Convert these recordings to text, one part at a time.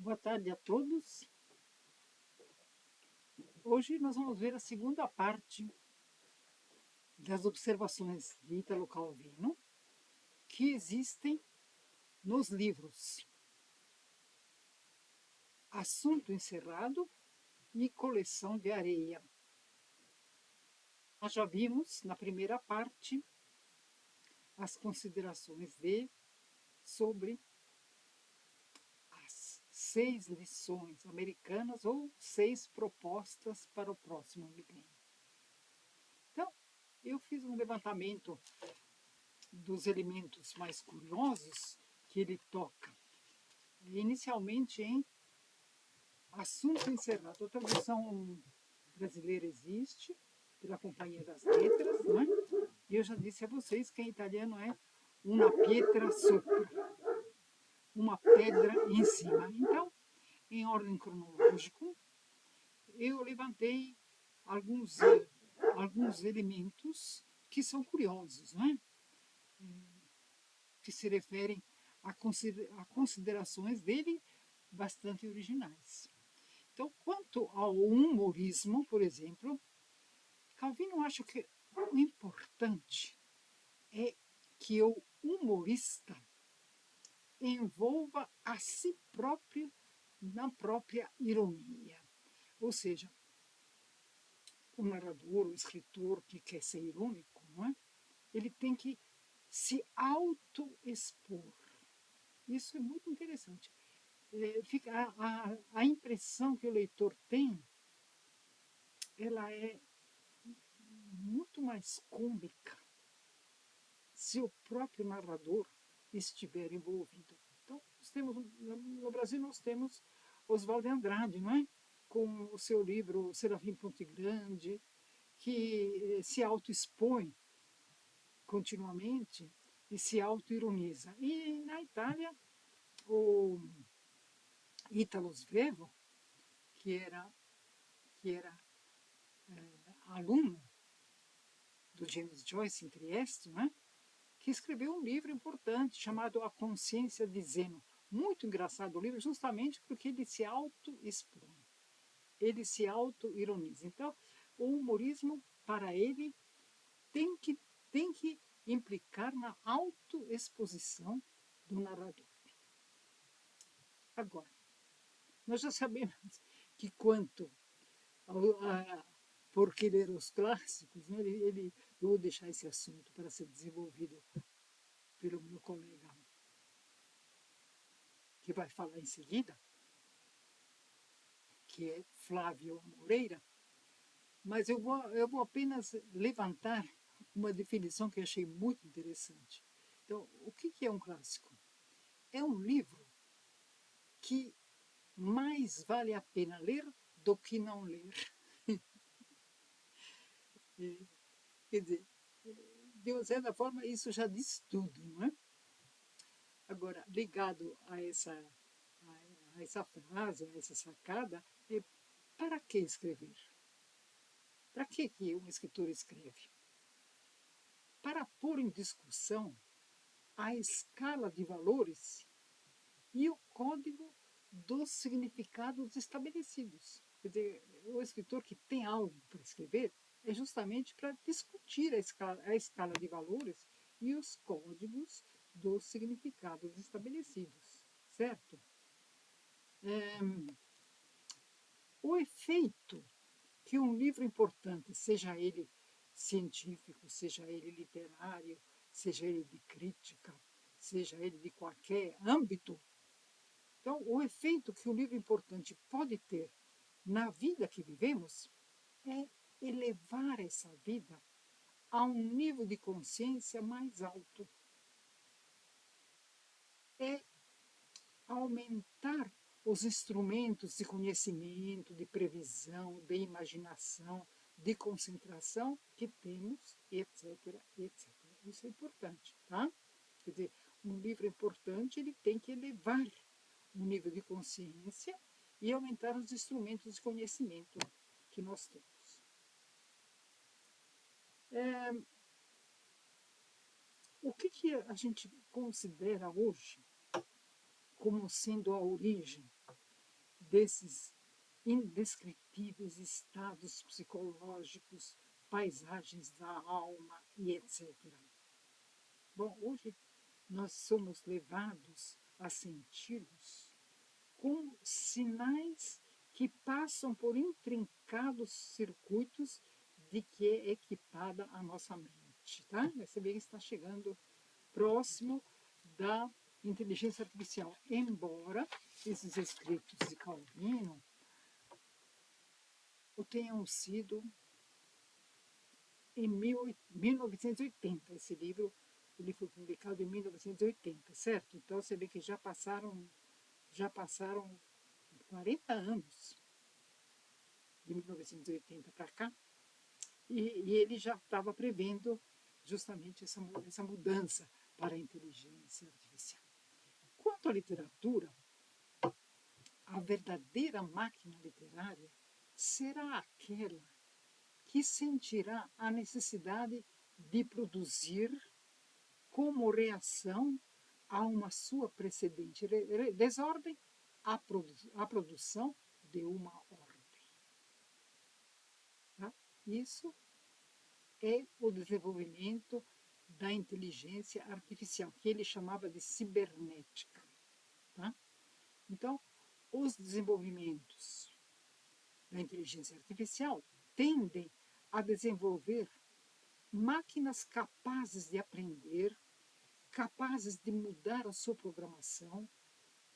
Boa tarde a todos. Hoje nós vamos ver a segunda parte das observações de Ítalo Calvino que existem nos livros Assunto Encerrado e Coleção de Areia. Nós já vimos na primeira parte as considerações dele sobre as 6 lições americanas ou 6 propostas para o próximo milênio. Então, eu fiz um levantamento dos elementos mais curiosos que ele toca. Inicialmente em Assunto Encerrado. A tradução brasileira existe, pela Companhia das Letras, não é? E eu já disse a vocês que em italiano é una pietra sopra, uma pedra em cima. Então, em ordem cronológica, eu levantei alguns elementos que são curiosos, não é? Que se referem a considerações dele bastante originais. Então, quanto ao humorismo, por exemplo, Calvino acha que o importante é que o humorista envolva a si próprio na própria ironia. Ou seja, o narrador, o escritor que quer ser irônico, não é? Ele tem que se auto-expor. Isso é muito interessante. Fica a impressão que o leitor tem, ela é muito mais cômica se o próprio narrador estiver envolvido. Então, no Brasil nós temos Oswald de Andrade, não é? Com o seu livro Serafim Ponte Grande, que se auto-expõe continuamente e se auto-ironiza. E na Itália, o Ítalo Svevo, que era aluno do James Joyce em Trieste, né, que escreveu um livro importante chamado A Consciência de Zeno. Muito engraçado o livro, justamente porque ele se auto-expõe, ele se auto-ironiza. Então, o humorismo, para ele, tem que implicar na autoexposição do narrador. Agora, nós já sabemos que quanto porque ler os clássicos, né, eu vou deixar esse assunto para ser desenvolvido pelo meu colega, que vai falar em seguida, que é Flávio Moreira, mas eu vou apenas levantar uma definição que eu achei muito interessante. Então, o que é um clássico? É um livro que mais vale a pena ler do que não ler. Quer dizer, de uma certa forma, isso já diz tudo, não é? Agora, ligado a essa frase, a essa sacada, é para que escrever? Para que um escritor escreve? Para pôr em discussão a escala de valores e o código dos significados estabelecidos. Quer dizer, o escritor que tem algo para escrever é justamente para discutir a escala de valores e os códigos dos significados estabelecidos, certo? O efeito que um livro importante, seja ele científico, seja ele literário, seja ele de crítica, seja ele de qualquer âmbito, então o efeito que um livro importante pode ter na vida que vivemos é elevar essa vida a um nível de consciência mais alto. É aumentar os instrumentos de conhecimento, de previsão, de imaginação, de concentração que temos, etc, etc. Isso é importante, tá? Quer dizer, um livro importante, ele tem que elevar o nível de consciência e aumentar os instrumentos de conhecimento que nós temos. O que a gente considera hoje como sendo a origem desses indescritíveis estados psicológicos, paisagens da alma e etc. Bom, hoje nós somos levados a senti-los com sinais que passam por intrincados circuitos de que é equipada a nossa mente. Tá? Você vê que está chegando próximo da inteligência artificial, embora esses escritos de Calvino tenham sido em 1980. Esse livro ele foi publicado em 1980, certo? Então você vê que já passaram 40 anos de 1980 para cá, e ele já estava prevendo justamente essa mudança para a inteligência artificial. Quanto à literatura, a verdadeira máquina literária será aquela que sentirá a necessidade de produzir como reação a uma sua precedente desordem, a produção de uma ordem. Tá? Isso é o desenvolvimento da inteligência artificial, que ele chamava de cibernética. Tá? Então, os desenvolvimentos da inteligência artificial tendem a desenvolver máquinas capazes de aprender, capazes de mudar a sua programação,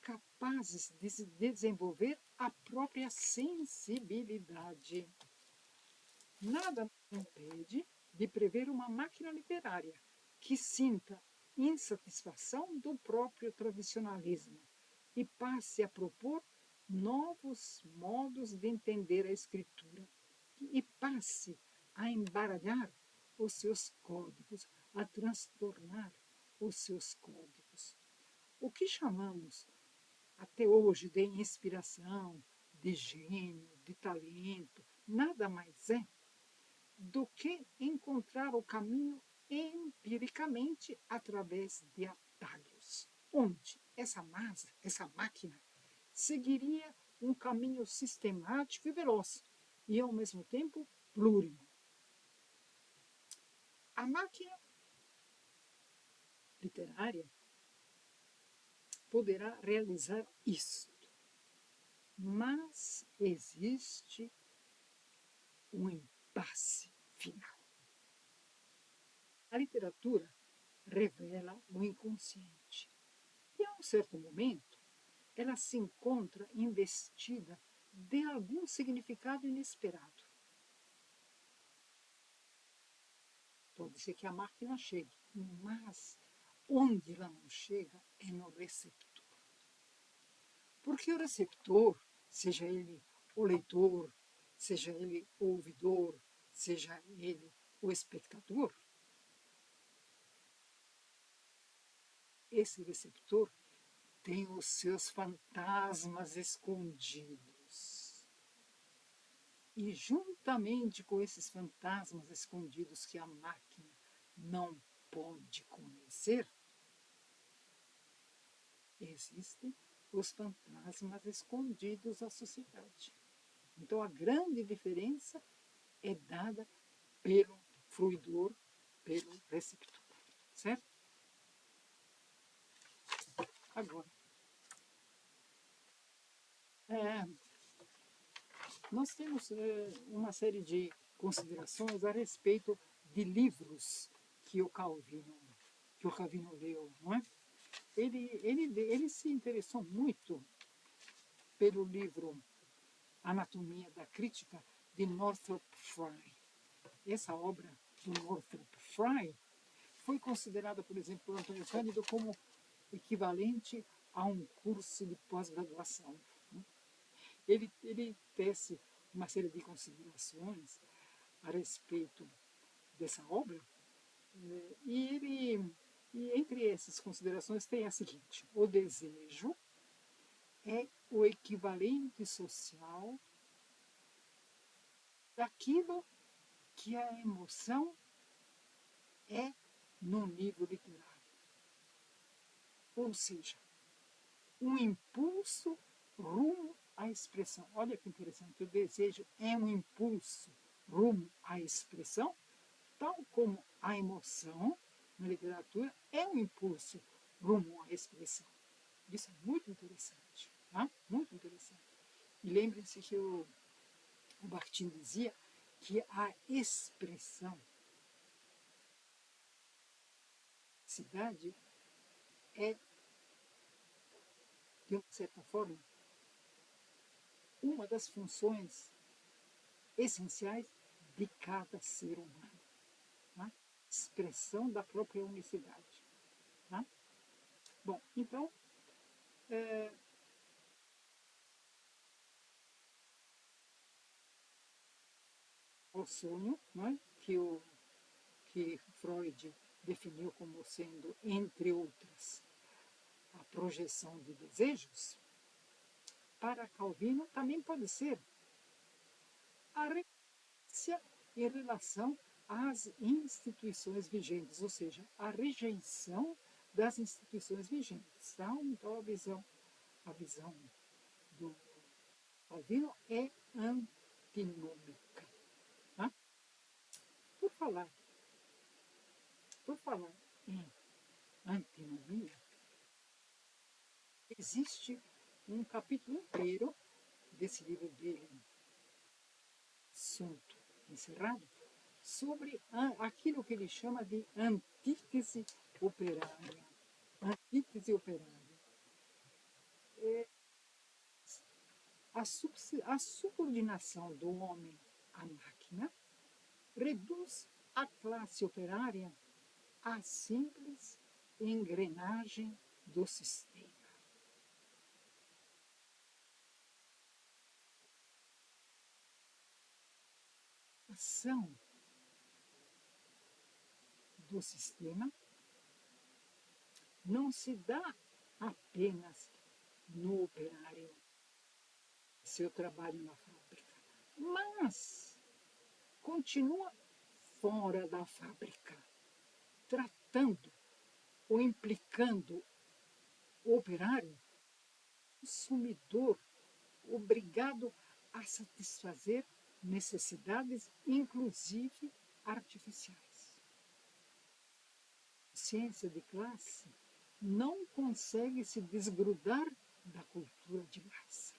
capazes de desenvolver a própria sensibilidade. Nada impede de prever uma máquina literária que sinta insatisfação do próprio tradicionalismo e passe a propor novos modos de entender a escritura e passe a embaralhar os seus códigos, a transtornar os seus códigos. O que chamamos até hoje de inspiração, de gênio, de talento, nada mais é do que encontrar o caminho empiricamente através de atalhos, onde essa máquina seguiria um caminho sistemático e veloz, e ao mesmo tempo plúrimo. A máquina literária poderá realizar isso, mas existe um impasse final. A literatura revela o inconsciente. E a um certo momento, ela se encontra investida de algum significado inesperado. Pode ser que a máquina chegue, mas onde ela não chega é no receptor. Porque o receptor, seja ele o leitor, seja ele o ouvidor, seja ele o espectador, esse receptor tem os seus fantasmas escondidos. E juntamente com esses fantasmas escondidos que a máquina não pode conhecer, existem os fantasmas escondidos da sociedade. Então a grande diferença é dada pelo fruidor, pelo receptor. Certo? Agora, nós temos uma série de considerações a respeito de livros que o Calvino leu, não é? Ele se interessou muito pelo livro Anatomia da Crítica, de Northrop Frye. Essa obra do Northrop Frye foi considerada, por exemplo, por Antônio Cândido como equivalente a um curso de pós-graduação. Ele tece uma série de considerações a respeito dessa obra, e entre essas considerações tem a seguinte: o desejo é o equivalente social daquilo que a emoção é no nível literário. Ou seja, um impulso rumo à expressão. Olha que interessante, o desejo é um impulso rumo à expressão, tal como a emoção, na literatura, é um impulso rumo à expressão. Isso é muito interessante, tá? Muito interessante. E lembrem-se que o Bakhtin dizia que a expressão, cidade, é, de uma certa forma, uma das funções essenciais de cada ser humano. Tá? Expressão da própria unicidade. Tá? Bom, então, o sonho, né, que Freud definiu como sendo, entre outras, a projeção de desejos, para Calvino também pode ser a renúncia em relação às instituições vigentes, ou seja, a rejeição das instituições vigentes. Tá? Então, a visão do Calvino é antinômica. Tá? Por falar, por falar em antinomia, existe um capítulo inteiro desse livro dele, Assunto Encerrado, sobre aquilo que ele chama de antítese operária. Antítese operária. A subordinação do homem à máquina reduz a classe operária à simples engrenagem do sistema. A ação do sistema não se dá apenas no operário, seu trabalho na fábrica, mas continua fora da fábrica, tratando ou implicando o operário, consumidor, obrigado a satisfazer necessidades, inclusive artificiais. A ciência de classe não consegue se desgrudar da cultura de massa.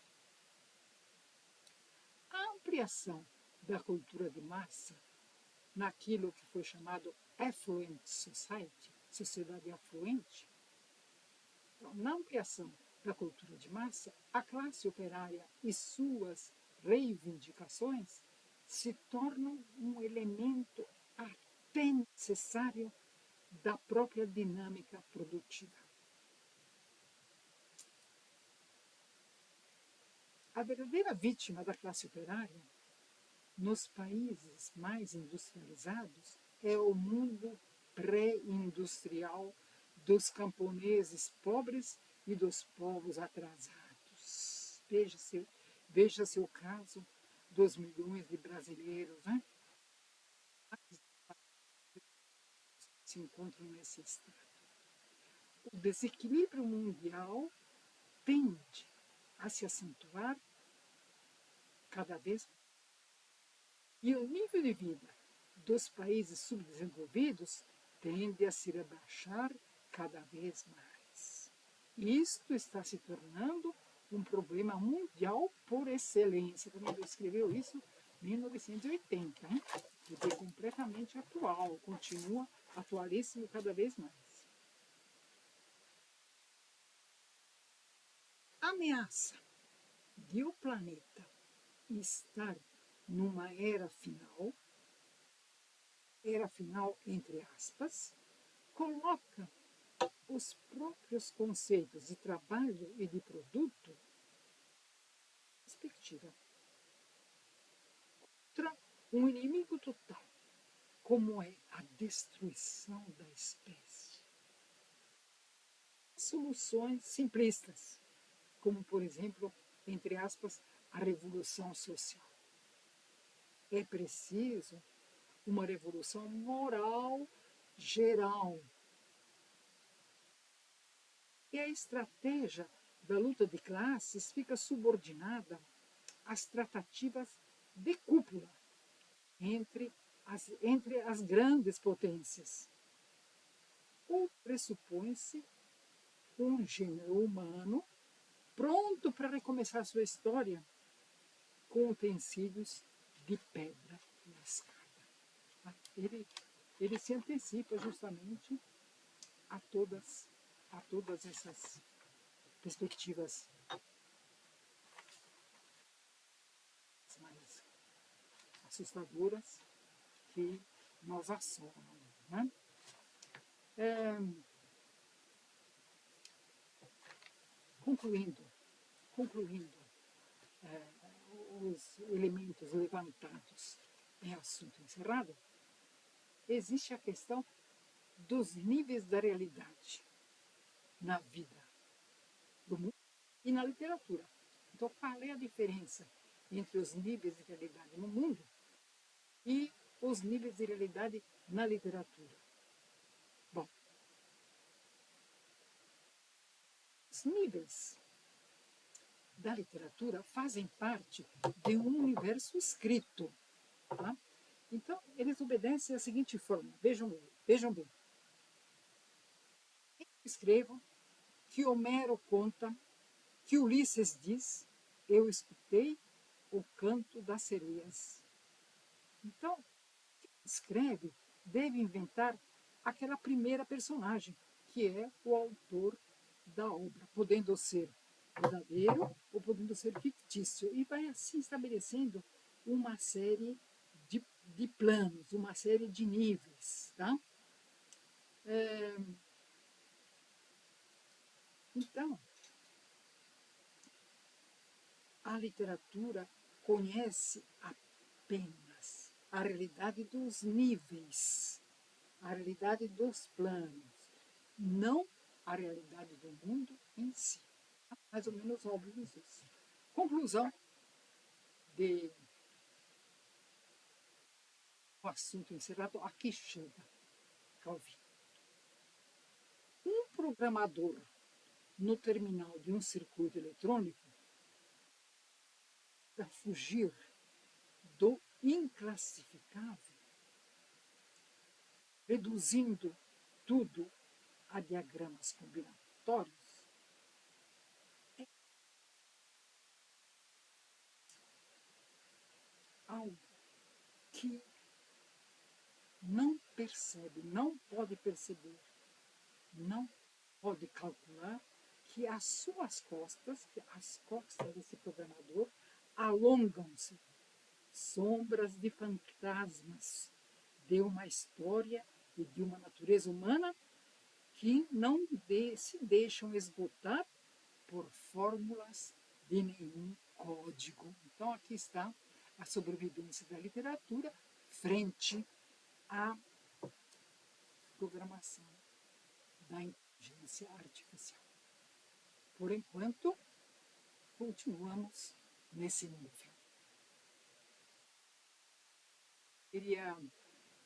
A ampliação da cultura de massa naquilo que foi chamado affluent society, sociedade afluente, então, na ampliação da cultura de massa, a classe operária e suas reivindicações se tornam um elemento até necessário da própria dinâmica produtiva. A verdadeira vítima da classe operária, nos países mais industrializados, é o mundo pré-industrial dos camponeses pobres e dos povos atrasados. Veja-se o caso dos milhões de brasileiros, né, que se encontram nesse estado. O desequilíbrio mundial tende a se acentuar cada vez mais. E o nível de vida dos países subdesenvolvidos tende a se rebaixar cada vez mais. Isto está se tornando um problema mundial por excelência. Também ele escreveu isso em 1980, hein? E é completamente atual, continua atualíssimo cada vez mais. A ameaça de o planeta estar numa era final entre aspas, coloca os próprios conceitos de trabalho e de produto em perspectiva contra um inimigo total, como é a destruição da espécie. Soluções simplistas, como, por exemplo, entre aspas, a revolução social. É preciso uma revolução moral geral. E a estratégia da luta de classes fica subordinada às tratativas de cúpula entre as grandes potências. Ou pressupõe-se um gênero humano pronto para recomeçar sua história com utensílios de pedra lascada. Ele se antecipa justamente a todas essas perspectivas mais assustadoras que nos assolam. Né? Concluindo os elementos levantados em assunto encerrado, existe a questão dos níveis da realidade na vida do mundo e na literatura. Então, qual é a diferença entre os níveis de realidade no mundo e os níveis de realidade na literatura? Bom, os níveis da literatura fazem parte de um universo escrito. Tá? Então, eles obedecem à seguinte forma. Vejam bem. Eu escrevo que Homero conta, que Ulisses diz, eu escutei o canto das sereias. Então, quem escreve deve inventar aquela primeira personagem, que é o autor da obra, podendo ser verdadeiro ou podendo ser fictício. E vai assim estabelecendo uma série de planos, uma série de níveis. Tá? Então, a literatura conhece apenas a realidade dos níveis, a realidade dos planos, não a realidade do mundo em si. Mais ou menos óbvio isso. Conclusão de o assunto encerrado, aqui chega, Calvin. Um programador no terminal de um circuito eletrônico, para fugir do inclassificável, reduzindo tudo a diagramas combinatórios, é algo que não percebe, não pode perceber, não pode calcular que as suas costas, que as costas desse programador, alongam-se, sombras de fantasmas de uma história e de uma natureza humana que não se deixam esgotar por fórmulas de nenhum código. Então, aqui está a sobrevivência da literatura frente à programação da inteligência artificial. Por enquanto, continuamos nesse nível. Queria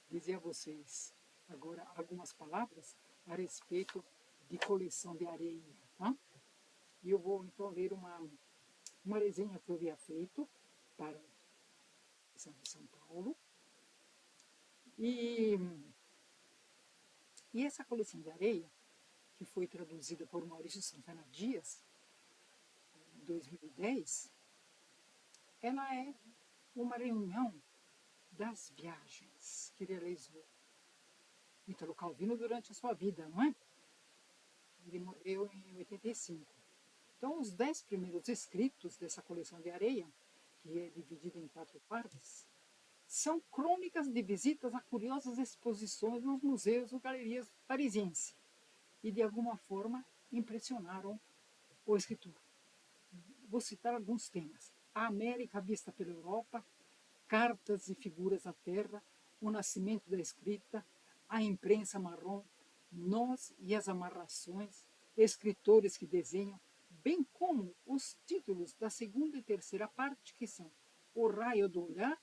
dizer a vocês agora algumas palavras a respeito de coleção de areia. Tá? E eu vou então ler uma resenha que eu havia feito para São Paulo. E essa coleção de areia, que foi traduzida por Maurício Santana Dias, em 2010, ela é uma reunião das viagens que realizou Ítalo Calvino durante a sua vida, não é? Ele morreu em 85. Então, os 10 primeiros escritos dessa coleção de areia, que é dividida em 4 partes, são crônicas de visitas a curiosas exposições nos museus ou galerias parisienses e, de alguma forma, impressionaram o escritor. Vou citar alguns temas. A América vista pela Europa, cartas e figuras à terra, o nascimento da escrita, a imprensa marrom, nós e as amarrações, escritores que desenham, bem como os títulos da segunda e terceira parte, que são O Raio do Olhar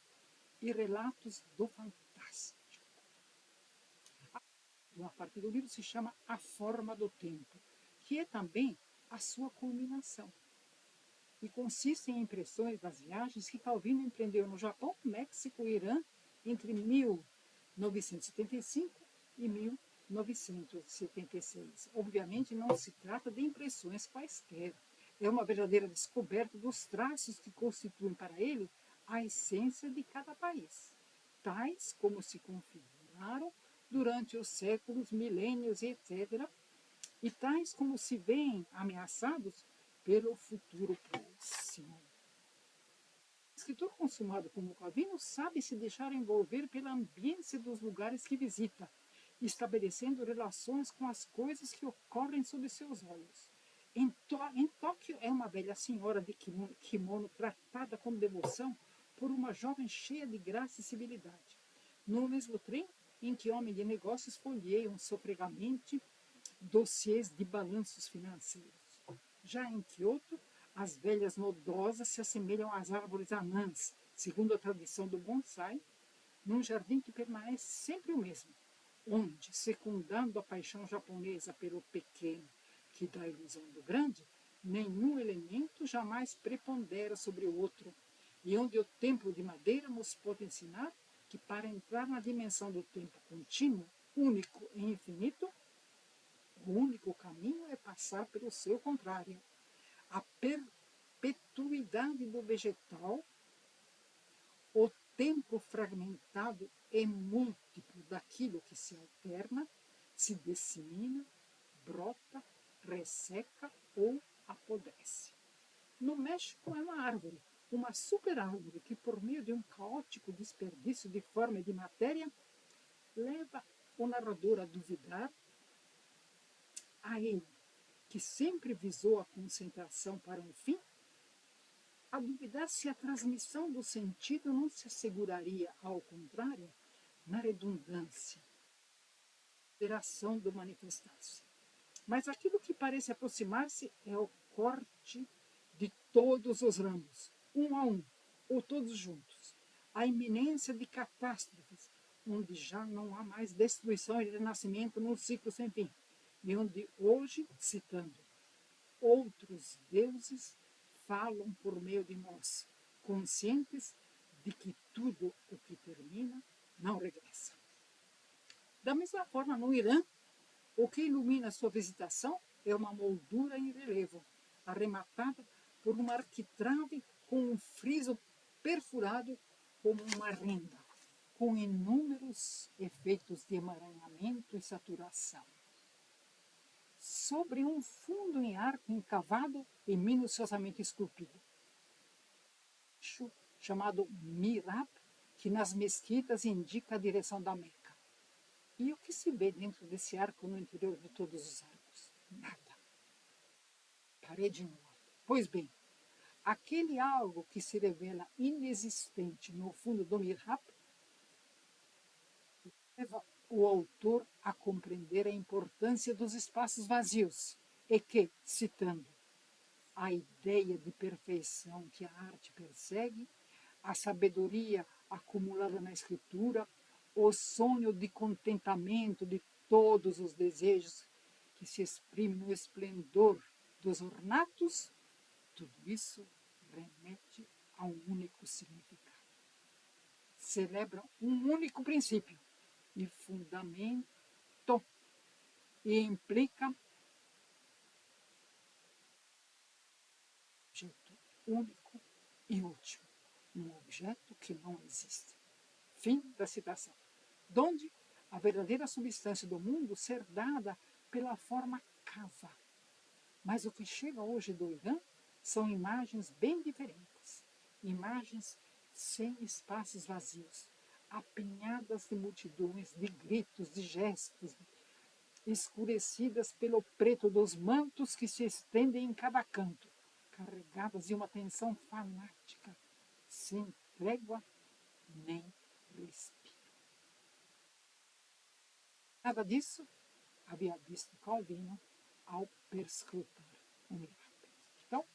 e Relatos do Fantástico. Uma parte do livro se chama A Forma do Tempo, que é também a sua culminação. E consistem em impressões das viagens que Calvino empreendeu no Japão, México e Irã entre 1975 e 1976. Obviamente não se trata de impressões quaisquer. É uma verdadeira descoberta dos traços que constituem para ele a essência de cada país, tais como se configuraram durante os séculos, milênios, etc., e tais como se veem ameaçados pelo futuro próximo. O escritor consumado como Calvino sabe se deixar envolver pela ambiência dos lugares que visita, estabelecendo relações com as coisas que ocorrem sob seus olhos. Em Tóquio é uma velha senhora de kimono tratada com devoção por uma jovem cheia de graça e civilidade. No mesmo trem em que homens de negócios folheiam sofregamente dossiês de balanços financeiros. Já em Kyoto, as velhas nodosas se assemelham às árvores anãs, segundo a tradição do bonsai, num jardim que permanece sempre o mesmo, onde, secundando a paixão japonesa pelo pequeno, que dá a ilusão do grande, nenhum elemento jamais prepondera sobre o outro, e onde o templo de madeira nos pode ensinar que para entrar na dimensão do tempo contínuo, único e infinito, o único caminho é passar pelo seu contrário. A perpetuidade do vegetal, o tempo fragmentado e múltiplo daquilo que se alterna, se dissemina, brota, resseca ou apodrece. No México é uma árvore, uma super árvore que, por meio de um caótico desperdício de forma e de matéria, leva o narrador a duvidar, a ele, que sempre visou a concentração para um fim, a duvidar se a transmissão do sentido não se asseguraria, ao contrário, na redundância, operação do manifestar-se. Mas aquilo que parece aproximar-se é o corte de todos os ramos, um a um, ou todos juntos. A iminência de catástrofes, onde já não há mais destruição e renascimento num ciclo sem fim. E onde hoje, citando, outros deuses falam por meio de nós, conscientes de que tudo o que termina não regressa. Da mesma forma, no Irã, o que ilumina sua visitação é uma moldura em relevo, arrematada por uma arquitrave com um friso perfurado como uma renda, com inúmeros efeitos de emaranhamento e saturação. Sobre um fundo em arco encavado e minuciosamente esculpido, chamado mihrab, que nas mesquitas indica a direção da Meca. E o que se vê dentro desse arco no interior de todos os arcos? Nada. Parede nua. Pois bem, aquele algo que se revela inexistente no fundo do mihrab leva o autor a compreender a importância dos espaços vazios e que, citando, a ideia de perfeição que a arte persegue, a sabedoria acumulada na escritura, o sonho de contentamento de todos os desejos que se exprime no esplendor dos ornatos, tudo isso remete a um único significado. Celebra um único princípio e fundamento e implica objeto único e último, um objeto que não existe. Fim da citação. Donde a verdadeira substância do mundo ser dada pela forma cava. Mas o que chega hoje do Irã são imagens bem diferentes. Imagens sem espaços vazios, apinhadas de multidões, de gritos, de gestos, escurecidas pelo preto dos mantos que se estendem em cada canto, carregadas de uma tensão fanática, sem trégua nem respiro. Nada disso havia visto Calvino ao perscrutar o milagre. Então,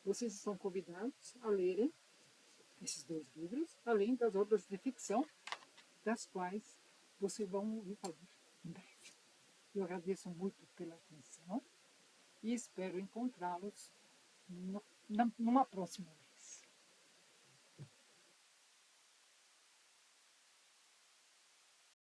vocês estão convidados a lerem esses dois livros, além das obras de ficção, das quais vocês vão ouvir falar em breve. Eu agradeço muito pela atenção e espero encontrá-los numa próxima vez.